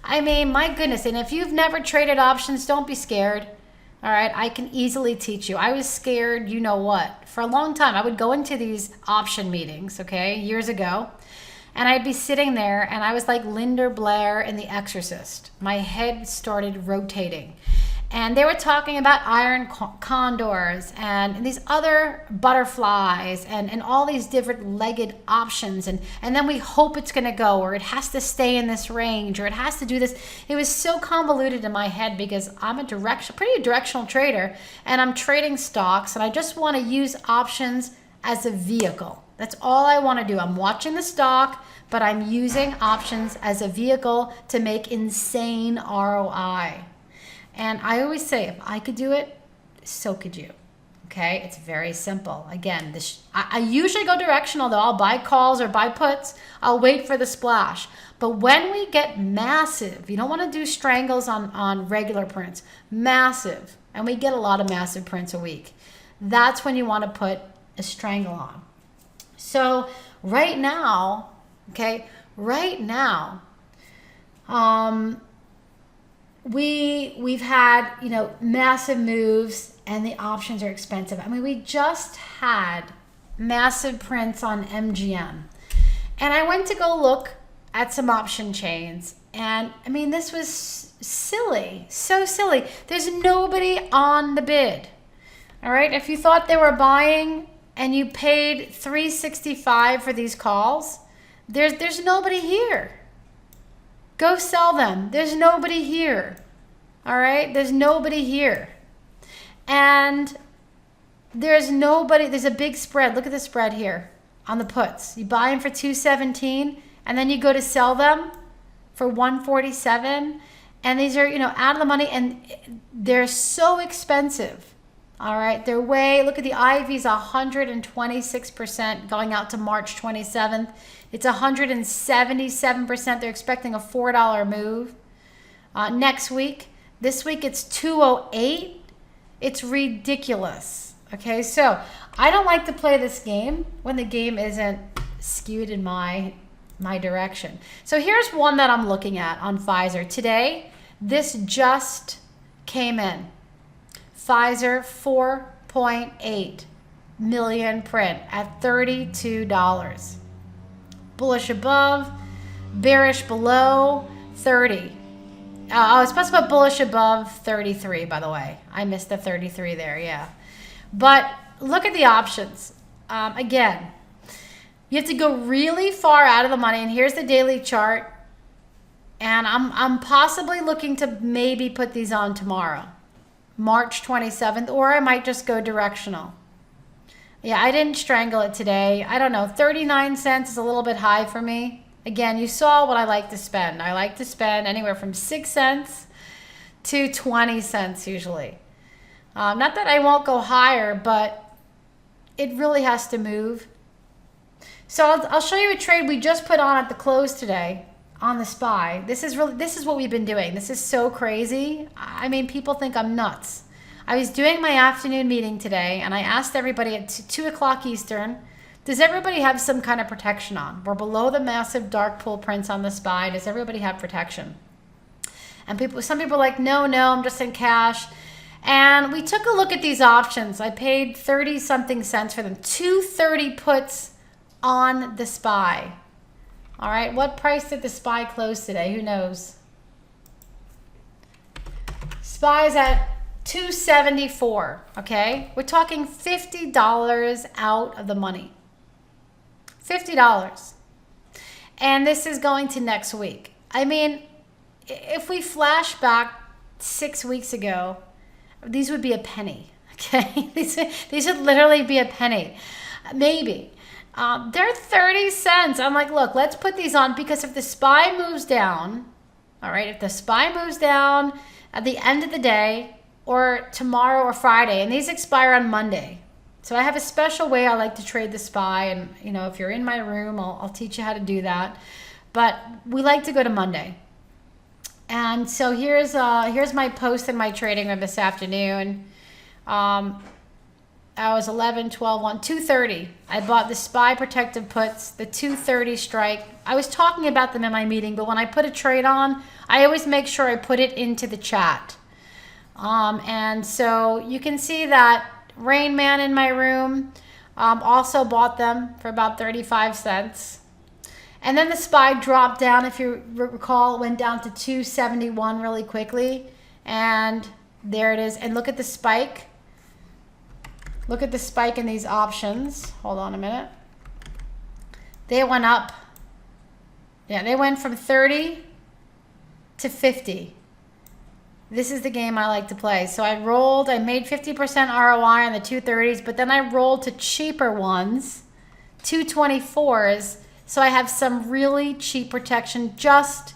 I mean, my goodness. And if you've never traded options, don't be scared. All right, I can easily teach you. I was scared, you know what. For a long time, I would go into these option meetings, okay, years ago, and I'd be sitting there, and I was like Linda Blair in The Exorcist. My head started rotating. And they were talking about iron condors and these other butterflies and all these different legged options. And then we hope it's going to go, or it has to stay in this range, or it has to do this. It was so convoluted in my head because I'm a pretty directional trader, and I'm trading stocks, and I just want to use options as a vehicle. That's all I want to do. I'm watching the stock, but I'm using options as a vehicle to make insane ROI. And I always say, if I could do it, so could you. Okay, it's very simple. Again, I usually go directional though. I'll buy calls or buy puts. I'll wait for the splash. But when we get massive, you don't want to do strangles on regular prints, massive, and we get a lot of massive prints a week. That's when you want to put a strangle on. So right now, okay, we've had, you know, massive moves and the options are expensive. I mean, we just had massive prints on MGM. And I went to go look at some option chains. And I mean, this was silly, so silly. There's nobody on the bid. All right. If you thought they were buying and you paid $365 for these calls, there's nobody here. Go sell them. There's nobody here. All right. There's nobody here. And there's a big spread. Look at the spread here on the puts. You buy them for $217 and then you go to sell them for $147. And these are, you know, out of the money and they're so expensive. All right. They're look at the IV's 126% going out to March 27th. It's 177%. They're expecting a $4 move next week. This week it's 208. It's ridiculous. Okay, so I don't like to play this game when the game isn't skewed in my direction. So here's one that I'm looking at on Pfizer. Today, this just came in. Pfizer 4.8 million print at $32. Bullish above, bearish below, 30. I was supposed to put bullish above 33, by the way. I missed the 33 there, yeah. But look at the options. Again, you have to go really far out of the money. And here's the daily chart. And I'm possibly looking to maybe put these on tomorrow, March 27th, or I might just go directional. Yeah, I didn't strangle it today. I don't know. 39 cents is a little bit high for me. Again, you saw what I like to spend. I like to spend anywhere from 6 cents to 20 cents usually. Not that I won't go higher, but it really has to move. So I'll show you a trade we just put on at the close today on the SPY. This is what we've been doing. This is so crazy. I mean, people think I'm nuts. I was doing my afternoon meeting today, and I asked everybody at 2 o'clock Eastern, does everybody have some kind of protection on? We're below the massive dark pool prints on the SPY. Does everybody have protection? And some people are like, no, I'm just in cash. And we took a look at these options. I paid 30 something cents for them. 230 puts on the SPY. All right, what price did the SPY close today? Who knows? SPY's at 274, okay? We're talking $50 out of the money. $50. And this is going to next week. I mean, if we flash back 6 weeks ago, these would be a penny, okay? These would literally be a penny, maybe. They're 30 cents. I'm like, look, let's put these on because if the SPY moves down, all right, if the SPY moves down at the end of the day or tomorrow or Friday, and these expire on Monday. So I have a special way I like to trade the SPY, and you know, if you're in my room, I'll teach you how to do that. But we like to go to Monday. And so here's my post in my trading room this afternoon. I was 11, 12, 1, 230. I bought the SPY protective puts, the 230 strike. I was talking about them in my meeting, but when I put a trade on, I always make sure I put it into the chat. And so you can see that Rain Man in my room also bought them for about 35 cents. And then the SPY dropped down, if you recall, it went down to 271 really quickly. And there it is. And look at the spike. Look at the spike in these options. Hold on a minute. They went up. Yeah, they went from 30 to 50. This is the game I like to play. So I made 50% ROI on the 230s, but then I rolled to cheaper ones, 224s. So I have some really cheap protection just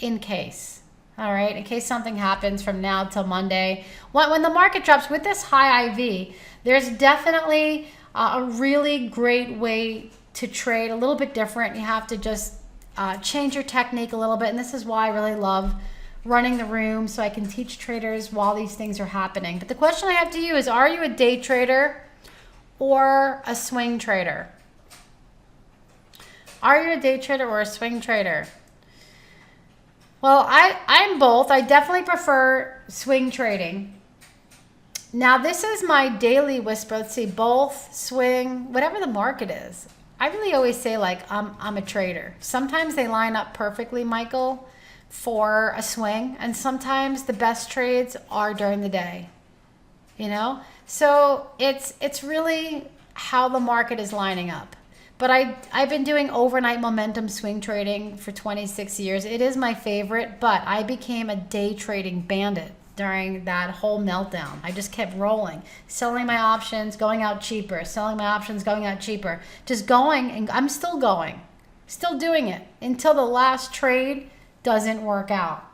in case. all right, in case something happens from now till Monday. When the market drops with this high IV, there's definitely a really great way to trade, a little bit different. You have to just change your technique a little bit, and this is why I really love running the room, so I can teach traders while these things are happening. But the question I have to you is, are you a day trader or a swing trader? Are you a day trader or a swing trader? Well, I'm both. I definitely prefer swing trading. Now, this is my daily whisper. Let's see, both, swing, whatever the market is. I really always say, like, I'm a trader. Sometimes they line up perfectly, Michael, for a swing, and sometimes the best trades are during the day, you know? So it's really how the market is lining up. But I've been doing overnight momentum swing trading for 26 years. It is my favorite, but I became a day trading bandit during that whole meltdown. I just kept rolling, selling my options, going out cheaper, selling my options, going out cheaper, just going, and I'm still going, still doing it until the last trade doesn't work out.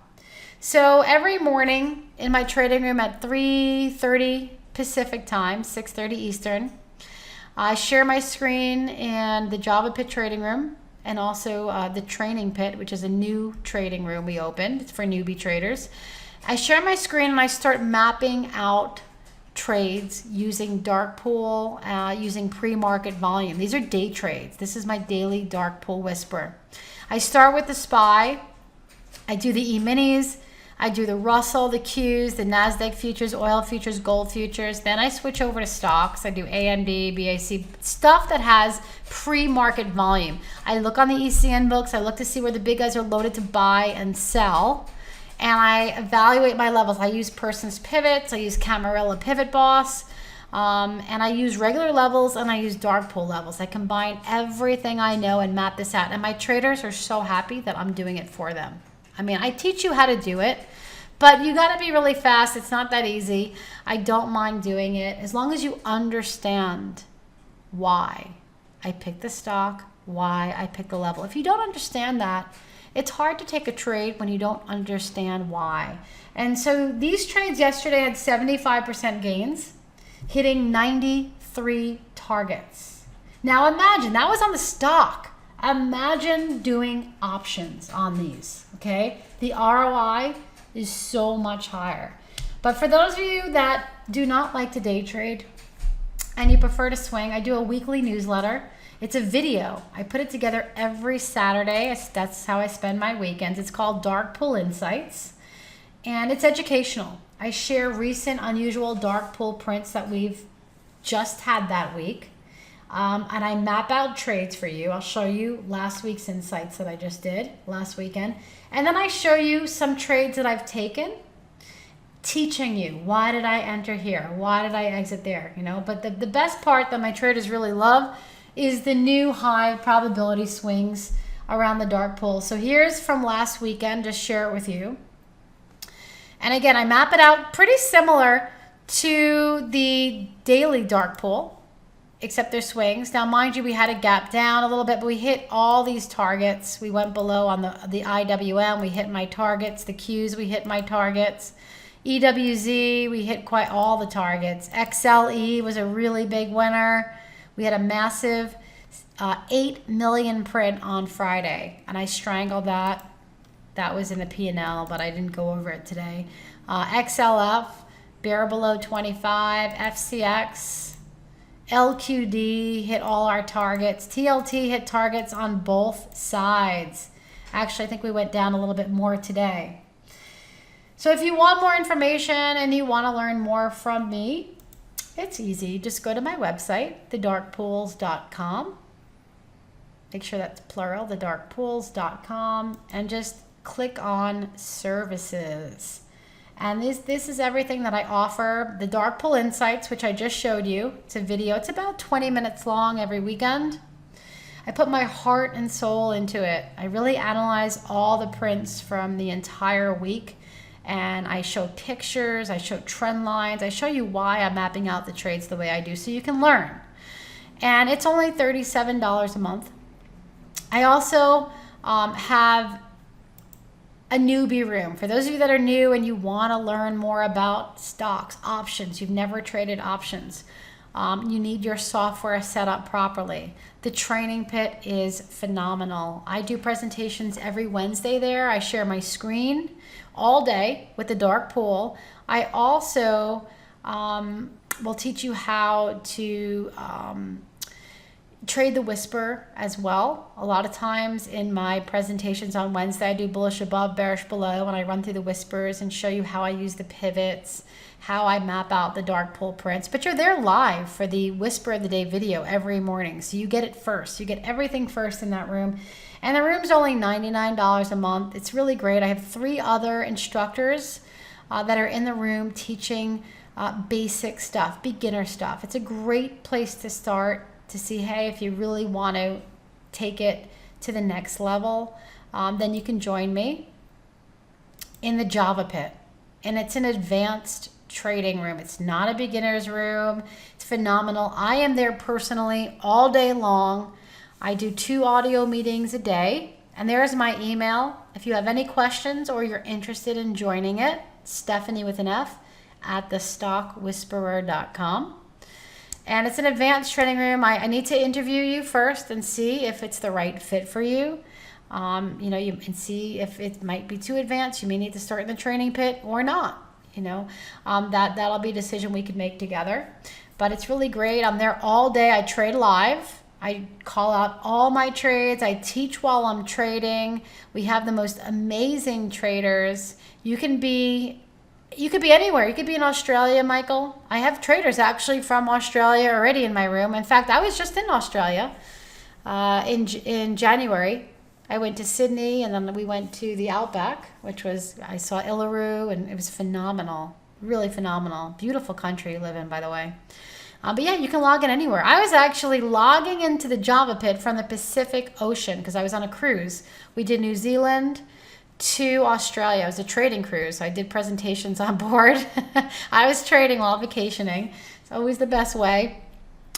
So every morning in my trading room at 3:30 Pacific time, 6:30 Eastern, I share my screen in the Java Pit trading room, and also the training pit, which is a new trading room we opened. It's for newbie traders. I share my screen and I start mapping out trades using dark pool, using pre-market volume. These are day trades. This is my daily dark pool whisper. I start with the SPY. I do the E-minis. I do the Russell, the Qs, the NASDAQ futures, oil futures, gold futures. Then I switch over to stocks. I do AMD, BAC, stuff that has pre-market volume. I look on the ECN books. I look to see where the big guys are loaded to buy and sell. And I evaluate my levels. I use Person's pivots. I use Camarilla Pivot Boss. And I use regular levels and I use dark pool levels. I combine everything I know and map this out. And my traders are so happy that I'm doing it for them. I mean, I teach you how to do it, but you got to be really fast. It's not that easy. I don't mind doing it as long as you understand why I picked the stock, why I picked the level. If you don't understand that, it's hard to take a trade when you don't understand why. And so these trades yesterday had 75% gains, hitting 93 targets. Now imagine, that was on the stock. Imagine doing options on these, okay? The ROI is so much higher. But for those of you that do not like to day trade and you prefer to swing, I do a weekly newsletter. It's a video. I put it together every Saturday. That's how I spend my weekends. It's called Dark Pool Insights, and it's educational. I share recent unusual dark pool prints that we've just had that week. And I map out trades for you. I'll show you last week's insights that I just did last weekend. And then I show you some trades that I've taken, teaching you, why did I enter here? Why did I exit there? You know, but the best part that my traders really love is the new high probability swings around the dark pool. So here's from last weekend, just share it with you. And again, I map it out pretty similar to the daily dark pool, except their swings. Now, mind you, we had a gap down a little bit, but we hit all these targets. We went below on the IWM. We hit my targets. The Qs, we hit my targets. EWZ, we hit quite all the targets. XLE was a really big winner. We had a massive 8 million print on Friday, and I strangled that. That was in the P&L, but I didn't go over it today. XLF, bear below 25, FCX, LQD hit all our targets. TLT hit targets on both sides. Actually, I think we went down a little bit more today. So if you want more information and you want to learn more from me, it's easy. Just go to my website, thedarkpools.com. Make sure that's plural, thedarkpools.com, and just click on services. And this is everything that I offer. The Dark Pool Insights, which I just showed you. It's a video. It's about 20 minutes long every weekend. I put my heart and soul into it. I really analyze all the prints from the entire week. And I show pictures. I show trend lines. I show you why I'm mapping out the trades the way I do so you can learn. And it's only $37 a month. I also have a newbie room. For those of you that are new and you want to learn more about stocks, options, you've never traded options, you need your software set up properly. The training pit is phenomenal. I do presentations every Wednesday there. I share my screen all day with the dark pool. I also will teach you how to trade the whisper as well. A lot of times in my presentations on Wednesday, I do bullish above, bearish below, and I run through the whispers and show you how I use the pivots, how I map out the dark pool prints. But you're there live for the whisper of the day video every morning, so you get it first. You get everything first in that room. And the room's only $99 a month. It's really great. I have 3 other instructors that are in the room teaching basic stuff, beginner stuff. It's a great place to start to see, hey, if you really want to take it to the next level, then you can join me in the Java pit. And it's an advanced trading room. It's not a beginner's room. It's phenomenal. I am there personally all day long. I do 2 audio meetings a day. And there's my email. If you have any questions or you're interested in joining it, Stefanie with an F at thestockwhisperer.com. And it's an advanced training room. I need to interview you first and see if it's the right fit for you. You can see if it might be too advanced. You may need to start in the training pit or not. That'll be a decision we could make together. But it's really great. I'm there all day. I trade live. I call out all my trades. I teach while I'm trading. We have the most amazing traders. You could be anywhere. You could be in Australia, Michael. I have traders actually from Australia already in my room. In fact, I was just in Australia in January. I went to Sydney, and then we went to the Outback, I saw Uluru, and it was phenomenal. Really phenomenal. Beautiful country you live in, by the way. But yeah, you can log in anywhere. I was actually logging into the Java pit from the Pacific Ocean because I was on a cruise. We did New Zealand to Australia. It was a trading cruise. So I did presentations on board. I was trading while vacationing. It's always the best way.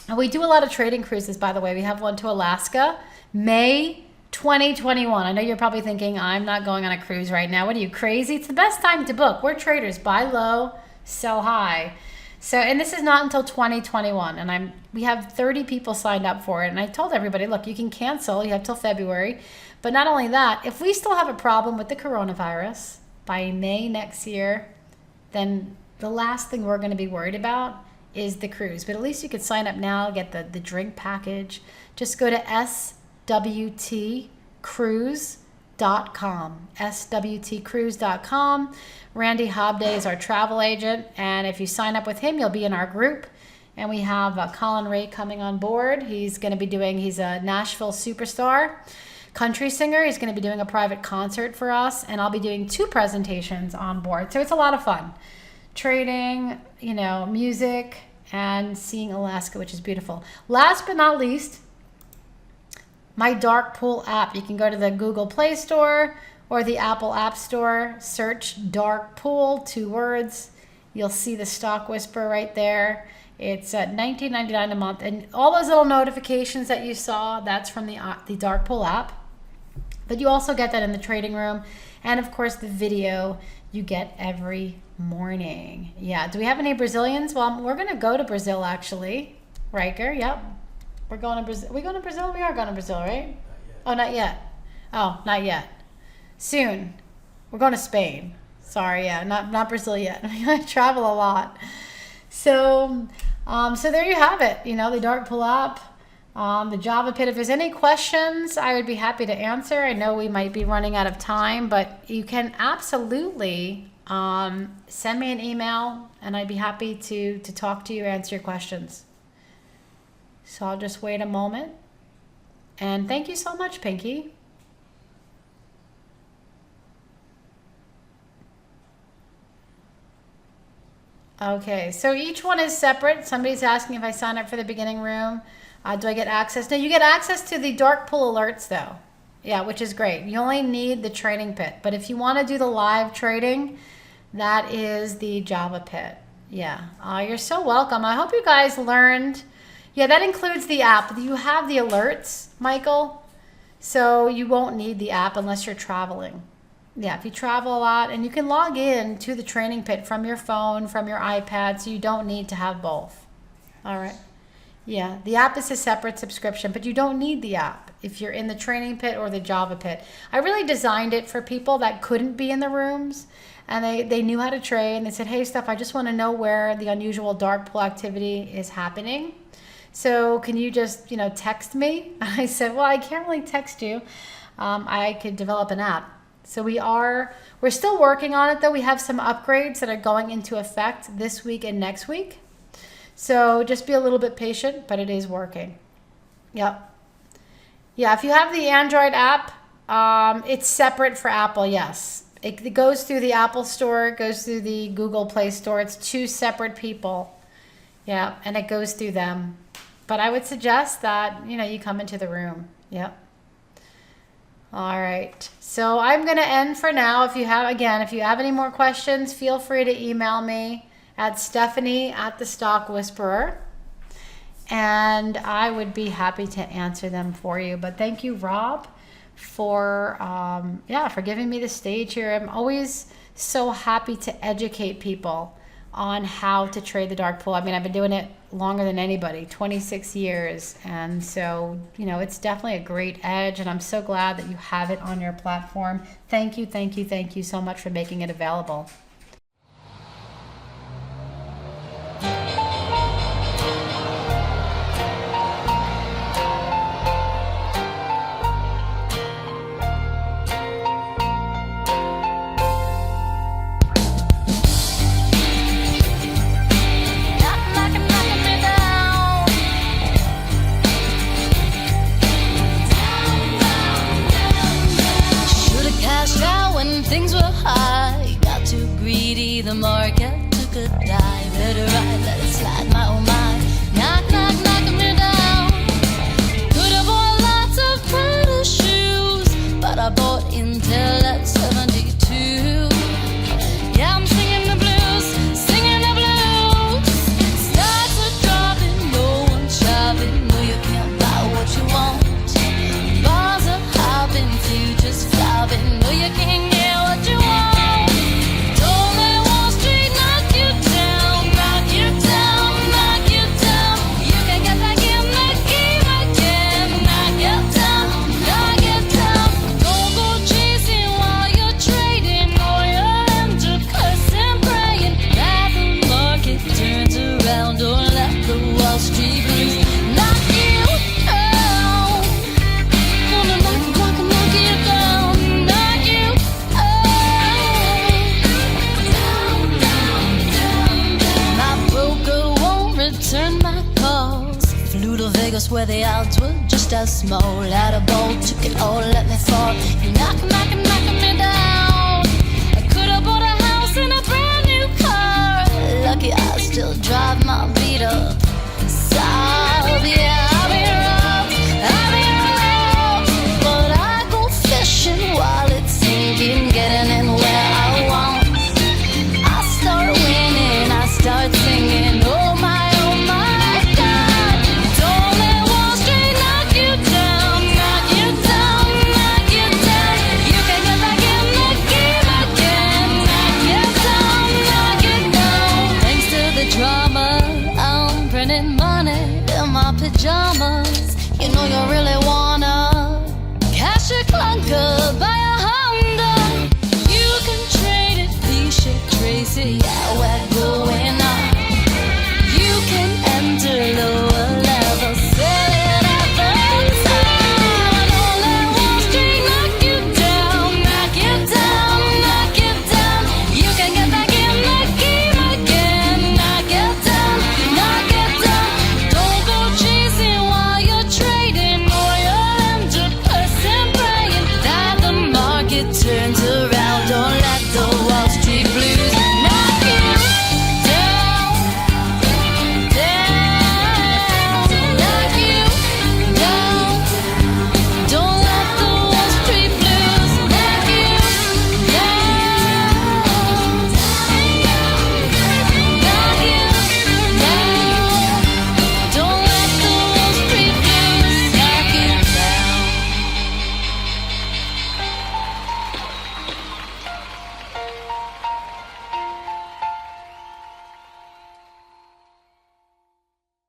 And we do a lot of trading cruises, by the way. We have one to Alaska, May 2021. I know you're probably thinking, I'm not going on a cruise right now. What are you, crazy? It's the best time to book. We're traders. Buy low, sell high. So, and this is not until 2021, and we have 30 people signed up for it. And I told everybody, look, you can cancel. You have till February. But not only that, if we still have a problem with the coronavirus by May next year, then the last thing we're going to be worried about is the cruise. But at least you could sign up now, get the drink package. Just go to swtcruise.com, swtcruise.com. Randy Hobday is our travel agent, and if you sign up with him, you'll be in our group. And we have Colin Ray coming on board. He's a Nashville superstar, country singer. He's going to be doing a private concert for us, and I'll be doing 2 presentations on board. So it's a lot of fun. Trading, music, and seeing Alaska, which is beautiful. Last but not least, my Dark Pool app. You can go to the Google Play Store or the Apple App Store, search Dark Pool, 2 words. You'll see the Stock Whisperer right there. It's $19.99 a month. And all those little notifications that you saw, that's from the Dark Pool app. But you also get that in the trading room. And of course, the video you get every morning. Yeah, do we have any Brazilians? Well, we're gonna go to Brazil actually. Riker, yep. We're going to Brazil. We going to Brazil? We are going to Brazil, right? Not yet. Oh, not yet. Soon. We're going to Spain. Sorry, yeah, not Brazil yet. I travel a lot. So there you have it. The Dark Pool app, the Java pit. If there's any questions, I would be happy to answer. I know we might be running out of time, but you can absolutely send me an email, and I'd be happy to talk to you, answer your questions. So I'll just wait a moment. And thank you so much, Pinky. Okay, so each one is separate. Somebody's asking if I sign up for the beginning room. Do I get access? No, you get access to the Dark Pool alerts though. Yeah, which is great. You only need the trading pit. But if you want to do the live trading, that is the Java pit. Yeah, you're so welcome. I hope you guys learned. Yeah, that includes the app. You have the alerts, Michael. So you won't need the app unless you're traveling. Yeah, if you travel a lot, and you can log in to the training pit from your phone, from your iPad, so you don't need to have both. All right. Yeah, the app is a separate subscription, but you don't need the app if you're in the training pit or the Java pit. I really designed it for people that couldn't be in the rooms, and they knew how to trade. They said, hey, Steph, I just want to know where the unusual dark pool activity is happening. So can you just, text me? I said, well, I can't really text you. I could develop an app. So we're still working on it, though. We have some upgrades that are going into effect this week and next week. So just be a little bit patient, but it is working. Yep. Yeah, if you have the Android app, it's separate for Apple, yes. It goes through the Apple Store, it goes through the Google Play Store. It's two separate people. Yeah, and it goes through them. But I would suggest that, you come into the room. Yep. All right. So I'm going to end for now. If you have any more questions, feel free to email me at Stefanie@theStockWhisperer. And I would be happy to answer them for you. But thank you, Rob, for giving me the stage here. I'm always so happy to educate people on how to trade the dark pool. I mean, I've been doing it longer than anybody, 26 years. And so, it's definitely a great edge. And I'm so glad that you have it on your platform. Thank you so much for making it available. Things were high, got too greedy, the market took a dive. Let it ride, let it slide, my oh my. Knocking me down. Could have bought lots of Prada shoes, but I bought Intel at 72. Yeah, I'm singing the blues. Stocks are dropping, no one's shopping. No, you can't buy what you want. Bars are hopping, futures flopping. No, you can't get what you want. Don't let Wall Street knock you down, knock you down, knock you down. You can get back in the game again. Knock you down, knock you down. Don't go chasing while you're trading, or you'll end up cursing, praying that the market turns around. Don't let the Wall Street blues knock you down. Gonna knock you down, knock you my broker won't return my calls. Flew to Vegas where the odds were just as small. Had a ball, took it all, let me fall.